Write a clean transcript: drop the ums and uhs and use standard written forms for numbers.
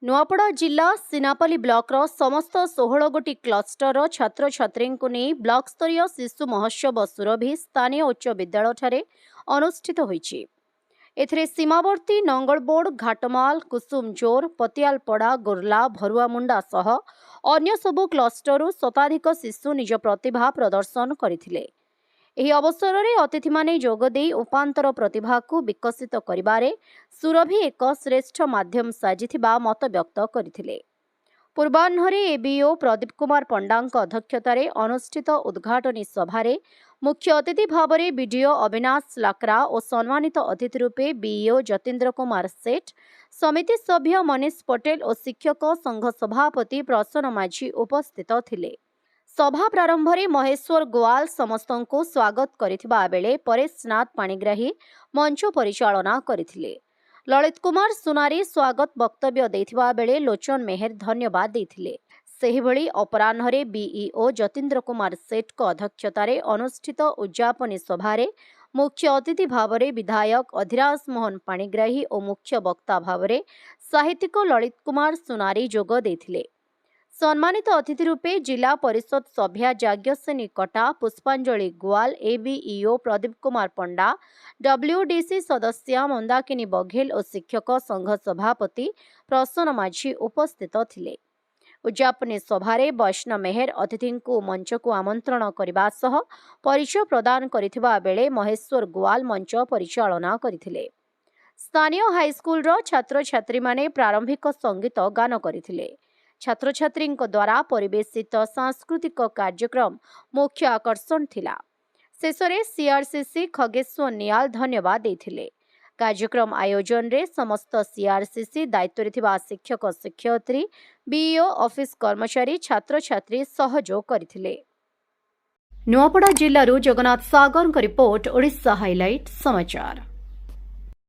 नुआपड़ा जिला सिनापल्ली ब्लॉकर समस्त 16 गोटी क्लस्टर छात्र छात्री को नहीं ब्लॉक स्तरीय शिशु महोत्सव सुरभि स्थानीय उच्च विद्यालय ठारे अनुष्ठित होईछि। एथिरे सीमावर्ती नंगलबोर्ड, घाटमाल, कुसुमजोर, पतियालपड़ा, गोरला, भरुआमुंडा सह अन्य सबु क्लस्टरु शताधिक शिशु निज प्रतिभा प्रदर्शन करथिले। ଏହି ଅବସରରେ ଅତିଥିମାନେ ଯୋଗଦେଇ ଉପାନ୍ତର ପ୍ରତିଭାକୁ ବିକଶିତ କରିବାରେ ସୁରଭି ଏକ ଶ୍ରେଷ୍ଠ ମାଧ୍ୟମ ସାଜିଥିବା ମତ ବ୍ୟକ୍ତ କରିଥିଲେ। ପୂର୍ବାହ୍ନରେ ଏବିଓ ପ୍ରଦୀପ କୁମାର ପଣ୍ଡାଙ୍କ ଅଧ୍ୟକ୍ଷତାରେ ଅନୁଷ୍ଠିତ ଉଦ୍ଘାଟନୀ ସଭାରେ ମୁଖ୍ୟ ଅତିଥି ଭାବରେ ବିଡିଓ ଅବିନାଶ ଲାକ୍ରା ଓ ସମ୍ମାନିତ ଅତିଥି ରୂପେ ବିଇଓ ଯତୀନ୍ଦ୍ର କୁମାର ସେଠ, ସମିତି ସଭ୍ୟ ମନୀଷ ପଟେଲ ଓ ଶିକ୍ଷକ ସଂଘ ସଭାପତି ପ୍ରସନ୍ନ ମାଝୀ ଉପସ୍ଥିତ ଥିଲେ। सभा प्रारंभ में महेश्वर गोवाल समस्त को स्वागत करिथिबा बेले परेशनाथ पाणिग्राही मंच परिचालना करथिले। ललित कुमार सुनारी स्वागत वक्तव्य देथिबा बेले लोचन मेहर धन्यवाद देथिले। सेहिभଳି अपराह्न बीईओ जतीन्द्र कुमार सेठ को अध्यक्षतार अनुष्ठित उद्यापनी सभारे मुख्य अतिथि भावरे विधायक अधिराज मोहन पाणिग्राही और मुख्य वक्ता भावरे साहित्यिक ललित कुमार सुनारी जोग देथिले। सम्मानित अतिथि रूपे जिला परिषद सभ्या जाज्ञसेनी कटा, पुष्पांजलि गोवाल, एबीईओ प्रदीप कुमार पंडा, डब्ल्यूडीसी सदस्य मंदाकिनी बघेल और शिक्षक संघ सभापति प्रसन्न माझी उपस्थित थिले। उद्यापनी सभारे वैष्णव मेहर अतिथि को मंच को आमंत्रण करने सह परिचय प्रदान करिथिबा बेले महेश्वर गोवाल मंच परिचालना करथिले। स्थानीय हाईस्कूल छात्र छात्री माने प्रारंभिक संगीत गान करथिले। छात्र छात्री द्वारा परिवेशित सांस्कृतिक कार्यक्रम मुख्य आकर्षण थिला। शेषरे सीआरसीसी खगेश्वर नियाल धन्यवाद देथिले। कार्यक्रम आयोजन रे समस्त सीआरसीसी दायित्व थिबा शिक्षक शिक्षयित्री, बीईओ ऑफिस कर्मचारी, छात्र छात्री सहयोग करथिले। नुआपड़ा जिल्लारू जगन्नाथ सागर रिपोर्ट, ओडिशा हाइलाइट समाचार।